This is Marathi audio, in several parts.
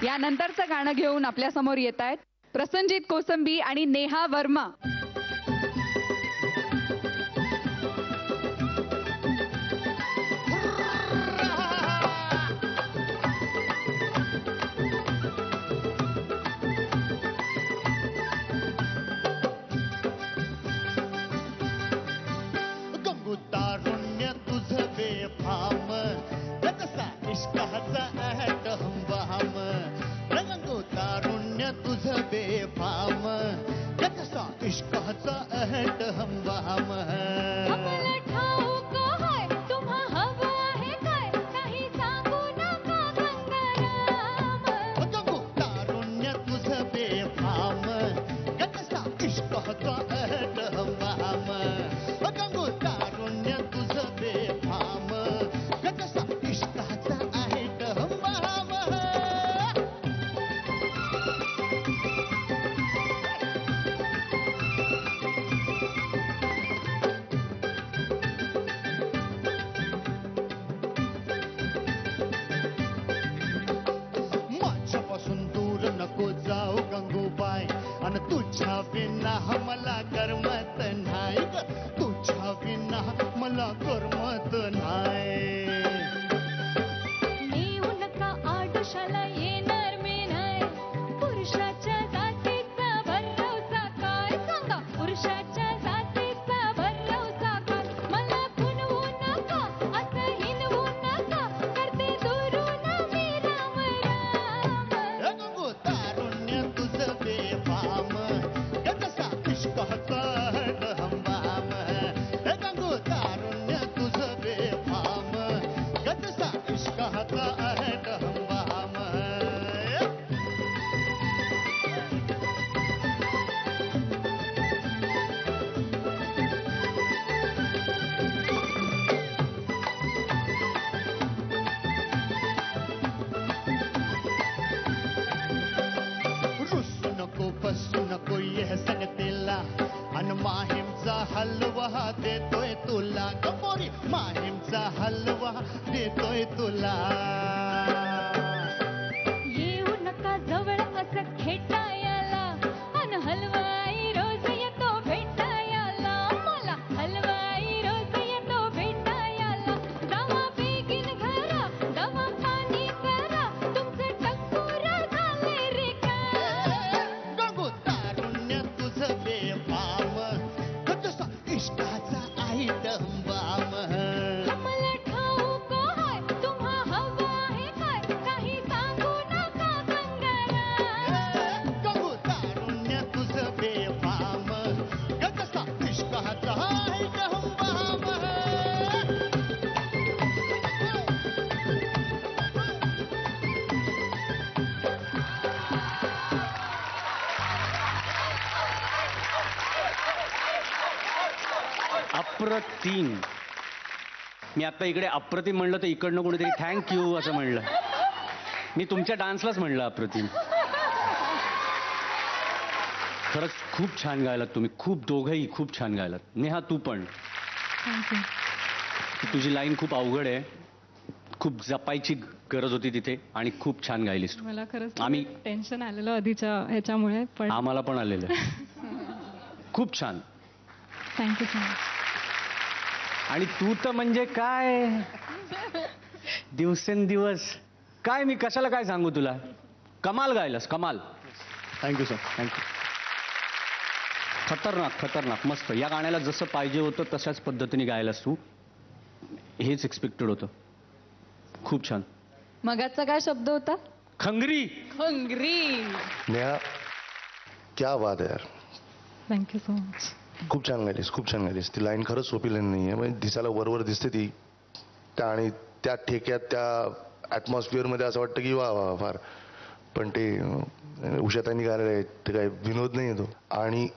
यानंतरचं गाणं घेऊन आपल्या समोर येत आहेत प्रसंजित कोसंबी आणि नेहा वर्मा. तारुण्य तुझ बेफाम कसा इश्काचा अहट हंबाम रंगो तारुण्य तुझ बेफाम कसा इश्काचा अहट हंबाम तारुण्य तुझ बेफाम कसा इश्काचा अहट हंबाम जाऊ गंगूबाई आणि तुझ्या बिना मला करमत नाही ग तुझ्या बिना मला करमत नाही नका आडुशाला येणार मी नाही पुरुषाच्या जातीचा भरवसा काय सांगा पुरुषाच्या जातीचा भरवसा काय मला खुनवू नका असं हिनवू नका करते दुरून मी राम राम तारुण्य तुझ बेफाम कसा इश्काचा हंबाम गंगू तारुण्य तुझ बेफाम कसा इश्काचा अहट हंबाम रुसू नको बसू नको ये संगतीला अन माहीमचा हलवा देतोय तुला गपोरी माहीमचा हलवा देतोय तुला येऊ नका जवळ असं खेटायला अन हलवाई रोज येतो भेटायला मला हलवाई रोज येतो भेटायला जावा बेगीन घरा दवा पाणी करा तुमचं टक्कर झाले रे गंगू तारुण्य तुझ बेफाम कसा इश्काचा आहे डंबाम मला ठाऊक आहे तुम्हा हवा आहे काय काही सांगू नका गंगाराम गंगू तारुण्य तुझ बेफाम कसा इश्काचा आहे डंबाम अप्रतिम. मी आता इकडे अप्रतिम म्हणलं तर इकडनं कोणीतरी थँक्यू असं म्हणलं. मी तुमच्या डान्सलाच म्हणलं अप्रतिम. खरंच खूप छान गायलात तुम्ही. खूप दोघंही खूप छान गायलात. नेहा तू पण. तुझी लाईन खूप अवघड आहे. खूप जपायची गरज होती तिथे आणि खूप छान गायलीस तू. मला खरंच आम्ही टेन्शन आलेलं आधीच्या ह्याच्यामुळे पण आम्हाला पण आलेलं खूप छान. Thank you so much. आणि तू तर म्हणजे काय दिवसेंदिवस काय मी कशाला काय सांगू तुला. कमाल गायलास कमाल. Thank you sir. थँक्यू. खतरनाक खतरनाक मस्त. या गाण्याला जसं पाहिजे होतं तशाच पद्धतीने गायलास तू. हेच एक्सपेक्टेड होतं. खूप छान. मगाचा काय शब्द होता. खंगरी. खंगरी. नेहा क्या बात आहे यार. Thank you so much. खूप छान गायलीस खूप छान गायलीस. ती लाईन खरंच सोपी लाईन नाही आहे. म्हणजे दिसायला वरवर दिसते ती त्या आणि त्या ठेक्यात त्या ॲटमॉस्फिअरमध्ये असं वाटतं की वा वा फार. पण ते उषाताईंनी गायलेलं आहे ते काय विनोद नाही येतो. आणि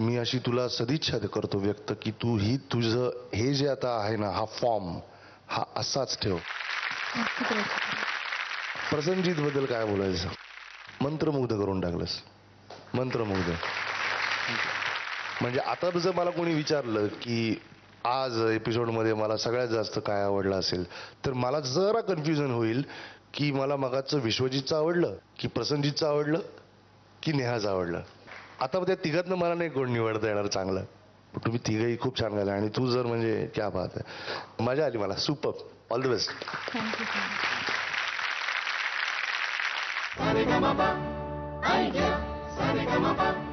मी अशी तुला सदिच्छा करतो व्यक्त की तू ही तुझं हे जे आता आहे ना हा फॉर्म हा असाच ठेव. प्रसंजित बद्दल काय बोलायचं. मंत्रमुग्ध करून टाकलंस. मंत्रमुग्ध. म्हणजे आता जर मला कोणी विचारलं की आज एपिसोडमध्ये मला सगळ्यात जास्त काय आवडलं असेल तर मला जरा कन्फ्युजन होईल की मला मगाचं विश्वजितचं आवडलं की प्रसन्नजितचं आवडलं की नेहाचं आवडलं. आता त्या तिघातनं मला नाही कोण निवडता येणार चांगलं. पण तुम्ही तिघही खूप छान गायला आणि तू जर म्हणजे क्या बात आहे. मजा आली मला. Super. All the best. Thank you so much. Saregamapa, ऐक्या, सारेगमपा.